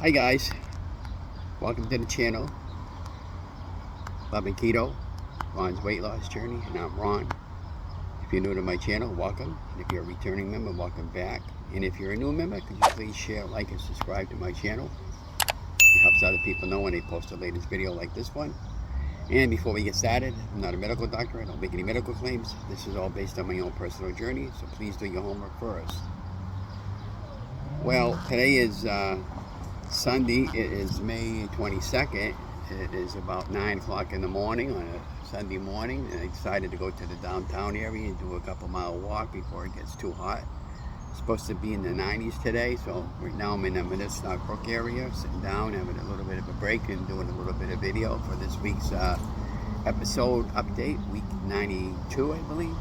Hi guys, welcome to the channel. Loving Keto, Ron's weight loss journey, and I'm Ron. If you're new to my channel, welcome. And if you're a returning member, welcome back. And if you're a new member, could you please share, like, and subscribe to my channel? It helps other people know when they post the latest video like this one. And before we get started, I'm not a medical doctor. I don't make any medical claims. This is all based on my own personal journey, so please do your homework first. Well, today is Sunday. It is May 22nd. It is about 9 o'clock in the morning on a Sunday morning, and I decided to go to the downtown area and do a couple-mile walk before it gets too hot. It's supposed to be in the 90s today, so right now I'm in the Minnesota Brook area, sitting down, having a little bit of a break and doing a little bit of video for this week's episode update, week 92, I believe.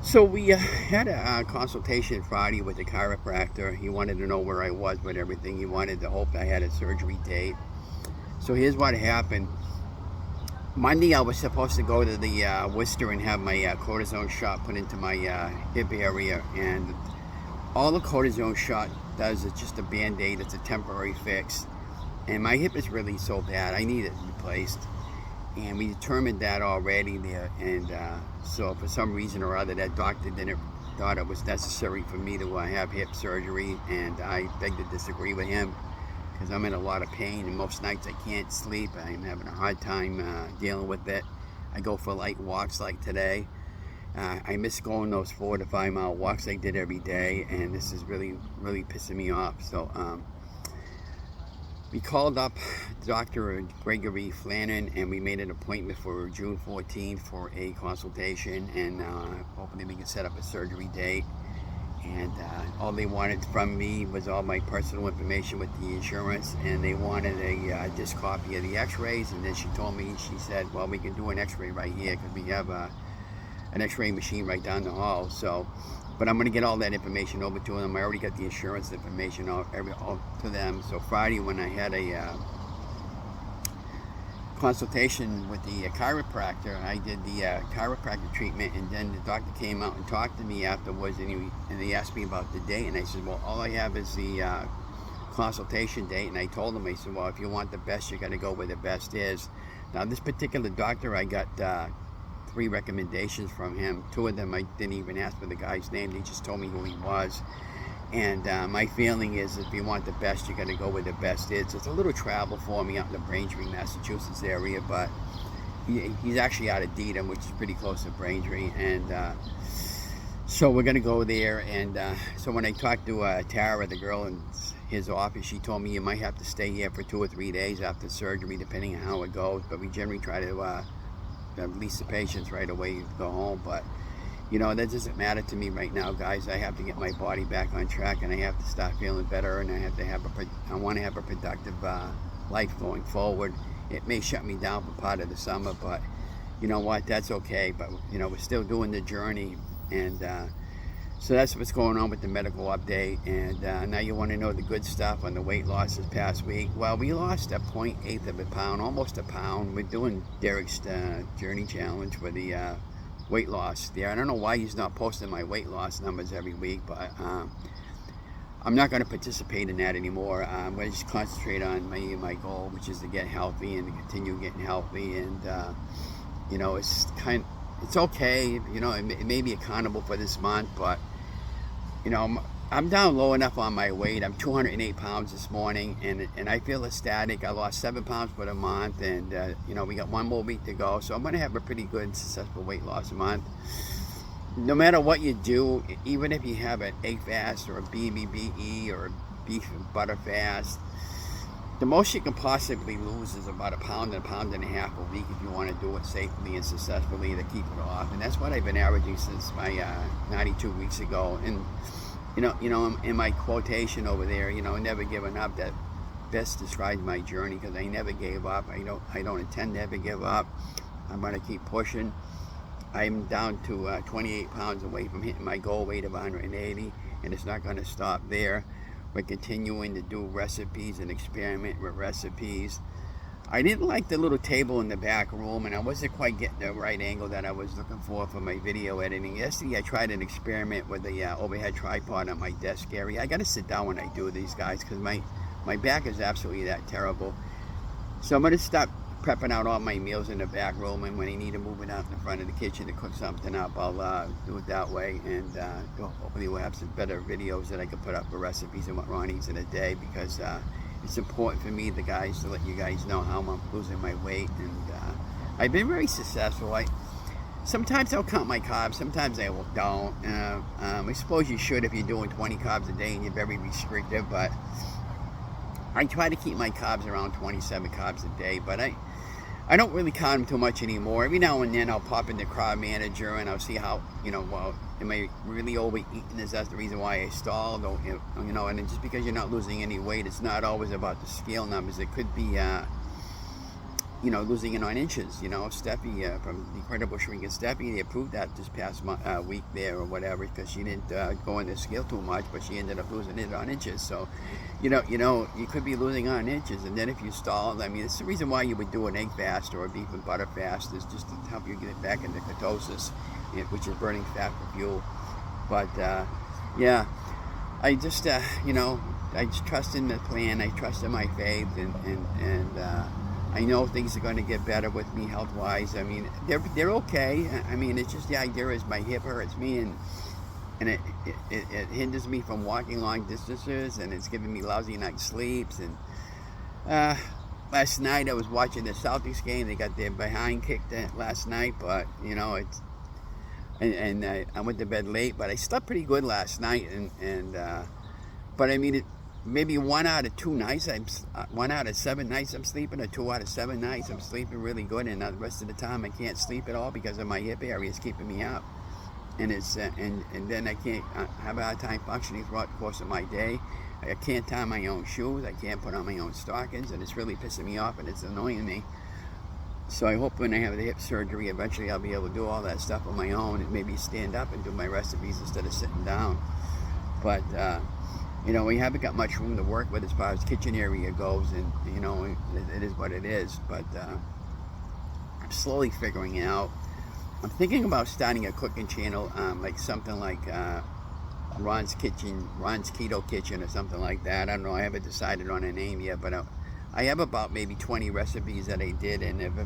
So we had a consultation Friday with the chiropractor. He wanted to know where I was with everything. He wanted to hope I had a surgery date. So here's what happened. Monday I was supposed to go to the Worcester and have my cortisone shot put into my hip area. And all the cortisone shot does is just a band-aid. It's a temporary fix. And my hip is really so bad. I need it replaced. And we determined that already there, and so for some reason or other that doctor thought it was necessary for me to have hip surgery, and I beg to disagree with him because I'm in a lot of pain and most nights I can't sleep. I'm having a hard time dealing with it. I go for light walks like today. I miss going those 4 to 5 mile walks I did every day, and this is really pissing me off. So we called up Dr. Gregory Flannan, and we made an appointment for June 14th for a consultation, and hopefully we can set up a surgery date. And all they wanted from me was all my personal information with the insurance, and they wanted a disc copy of the x-rays. And then she told me, she said, well, we can do an x-ray right here because we have an x-ray machine right down the hall. So, but I'm going to get all that information over to them. I already got the insurance information all to them. So Friday when I had a consultation with the chiropractor, I did the chiropractor treatment, and then the doctor came out and talked to me afterwards, and he asked me about the date, and I said, well, all I have is the consultation date. And I told him, I said, well, if you want the best, you got to go where the best is. Now this particular doctor, I got 3 recommendations from him. 2 of them I didn't even ask for the guy's name. They just told me who he was. And my feeling is if you want the best, you got to go where the best is. It's a little travel for me out in the Braintree, Massachusetts area, but he's actually out of Dedham, which is pretty close to Braintree. And so we're going to go there. And so when I talked to Tara, the girl in his office, she told me you might have to stay here for 2 or 3 days after surgery, depending on how it goes. But we generally try to release the patients right away to go home. But you know, that doesn't matter to me right now, guys. I have to get my body back on track, and I have to start feeling better, and I want to have a productive life going forward. It may shut me down for part of the summer, but you know what, that's okay. But you know, we're still doing the journey, and so that's what's going on with the medical update. And now you want to know the good stuff on the weight loss this past week. Well, we lost a 0.8 of a pound, almost a pound. We're doing Derek's journey challenge for the weight loss there. I don't know why he's not posting my weight loss numbers every week, but I'm not going to participate in that anymore. I'm going to just concentrate on my goal, which is to get healthy and to continue getting healthy. And you know, it's okay. You know, it may be accountable for this month, but you know, I'm down low enough on my weight. I'm 208 pounds this morning, and I feel ecstatic. I lost 7 pounds for the month, and you know, we got 1 more week to go. So I'm going to have a pretty good, successful weight loss month. No matter what you do, even if you have an egg fast or a BBBE or a beef and butter fast, the most you can possibly lose is about 1 pound and 1.5 pounds a week if you want to do it safely and successfully to keep it off. And that's what I've been averaging since my 92 weeks ago. And you know, in my quotation over there, you know, never giving up, that best describes my journey, because I never gave up. I don't intend to ever give up. I'm going to keep pushing. I'm down to 28 pounds away from hitting my goal weight of 180, and it's not going to stop there. We're continuing to do recipes and experiment with recipes. I didn't like the little table in the back room, and I wasn't quite getting the right angle that I was looking for my video editing. Yesterday I tried an experiment with the overhead tripod on my desk area. I got to sit down when I do these, guys, because my my back is absolutely that terrible. So I'm going to stop prepping out all my meals in the back room, and when I need to move it out in the front of the kitchen to cook something up, I'll do it that way, and hopefully we'll have some better videos that I can put up for recipes and what Ron eats in a day, because it's important for me, the guys, to let you guys know how I'm losing my weight, and I've been very successful. Sometimes I'll count my carbs, sometimes I don't. I suppose you should if you're doing 20 carbs a day and you're very restrictive, but I try to keep my carbs around 27 carbs a day, but I don't really count them too much anymore. Every now and then I'll pop in the Carb Manager and I'll see how, well, am I really overeating? Is that the reason why I stalled? Or, and just because you're not losing any weight, it's not always about the scale numbers. It could be, losing it on inches. Steffi from the Incredible Shrinking Steffi, they approved that this past week there or whatever, because she didn't go on the scale too much, but she ended up losing it on inches. So, you could be losing on inches, and then if you stall, it's the reason why you would do an egg fast or a beef and butter fast, is just to help you get back into ketosis, which is burning fat for fuel. But yeah, I just I just trust in the plan. I trust in my faith, and I know things are going to get better with me health-wise. They're okay. It's just the idea is my hip hurts me, and it hinders me from walking long distances, and it's giving me lousy night sleeps. And last night I was watching the Celtics game. They got their behind kicked last night, but I went to bed late, but I slept pretty good last night. But maybe 1 out of 2 nights, 1 out of 7 nights I'm sleeping, or 2 out of 7 nights I'm sleeping really good, and the rest of the time I can't sleep at all because of my hip area is keeping me up. And it's and then I can't have a hard time functioning throughout the course of my day. I can't tie my own shoes. I can't put on my own stockings, and it's really pissing me off, and it's annoying me. So I hope when I have the hip surgery, eventually I'll be able to do all that stuff on my own, and maybe stand up and do my recipes instead of sitting down. But we haven't got much room to work with as far as kitchen area goes, and it is what it is. But I'm slowly figuring it out. I'm thinking about starting a cooking channel, like something like Ron's Keto Kitchen or something like that. I don't know. I haven't decided on a name yet, but I have about maybe 20 recipes that I did, and have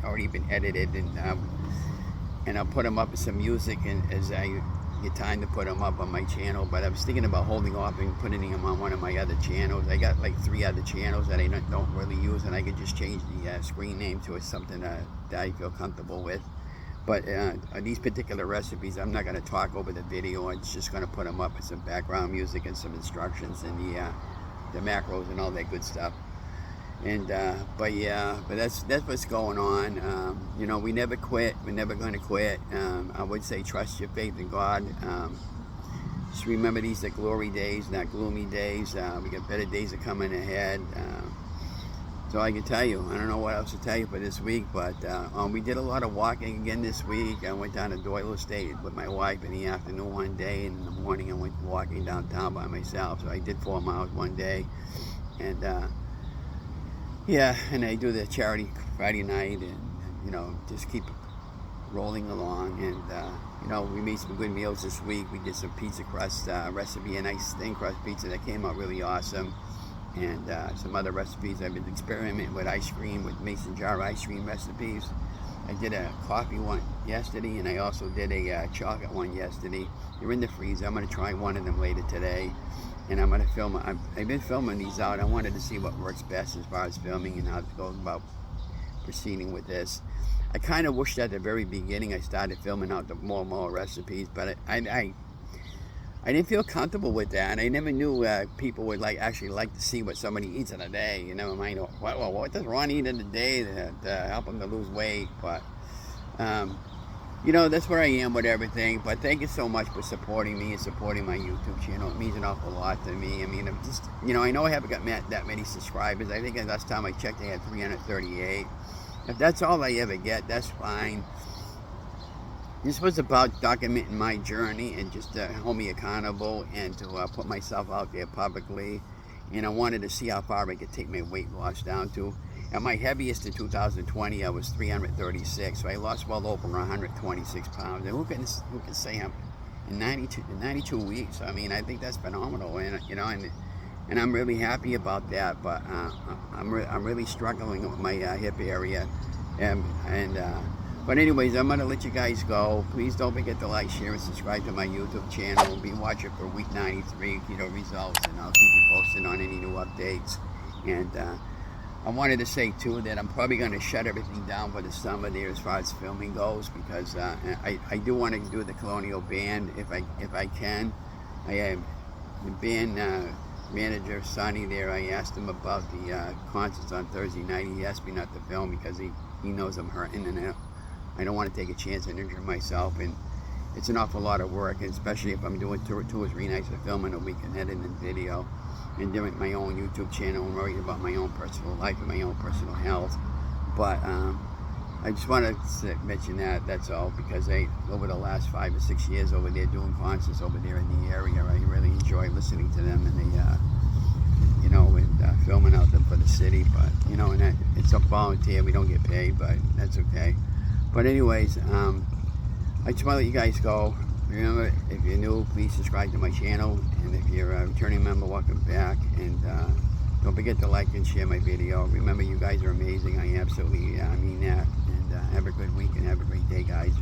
already been edited, and I'll put them up with some music, and as I get time to put them up on my channel. But I was thinking about holding off and putting them on one of my other channels. I got like 3 other channels that I don't really use, and I could just change the screen name to something that I feel comfortable with. But these particular recipes, I'm not going to talk over the video. I'm just going to put them up with some background music and some instructions, and the macros and all that good stuff. And but that's what's going on. We never quit. We're never going to quit. I would say trust your faith in God. Just remember, these are glory days, not gloomy days. We got better days are coming ahead. So I can tell you, I don't know what else to tell you for this week, but we did a lot of walking again this week. I went down to Doyle Estate with my wife in the afternoon one day, and in the morning I went walking downtown by myself. So I did 4 miles one day, and and I do the charity Friday night, and just keep rolling along. And we made some good meals this week. We did some pizza crust recipe, a nice thin crust pizza that came out really awesome. And some other recipes. I've been experimenting with ice cream, with mason jar ice cream recipes. I did a coffee one yesterday, and I also did a chocolate one yesterday. They're in the freezer. I'm going to try one of them later today, and I'm going to film. I've been filming these out. I wanted to see what works best as far as filming and how to go about proceeding with this. I kind of wished at the very beginning I started filming out the more recipes, but I didn't feel comfortable with that. I never knew people would actually like to see what somebody eats in a day. Never mind, what does Ron eat in a day to help him to lose weight? But that's where I am with everything. But thank you so much for supporting me and supporting my YouTube channel. It means an awful lot to me. I'm just, I know I haven't got that many subscribers. I think last time I checked, I had 338. If that's all I ever get, that's fine. This was about documenting my journey and just to hold me accountable and to put myself out there publicly. And I wanted to see how far I could take my weight loss down to. At my heaviest in 2020, I was 336, so I lost well over 126 pounds. And who can say I'm in 92 weeks? I think that's phenomenal. And and I'm really happy about that. But I'm really struggling with my hip area, but anyways, I'm gonna let you guys go. Please don't forget to like, share, and subscribe to my YouTube channel. We'll be watching for week 93 keto results, and I'll keep you posted on any new updates. And I wanted to say too that I'm probably going to shut everything down for the summer there as far as filming goes, because I do want to do the Colonial Band if I can. I have the band manager Sonny there. I asked him about the concerts on Thursday night. He asked me not to film because he knows I'm hurting, and I don't want to take a chance and injure myself, and it's an awful lot of work, and especially if I'm doing 2 or 3 nights of filming a week and editing video and doing my own YouTube channel and worrying about my own personal life and my own personal health. But I just want to mention that's all, because over the last 5 or 6 years over there doing concerts over there in the area, I really enjoy listening to them, and and filming out them for the city. But and it's a volunteer, we don't get paid, but that's okay. But anyways, I just want to let you guys go. Remember, if you're new, please subscribe to my channel, and if you're a returning member, welcome back. And don't forget to like and share my video. Remember, you guys are amazing. I absolutely mean that. And have a good week and have a great day, guys.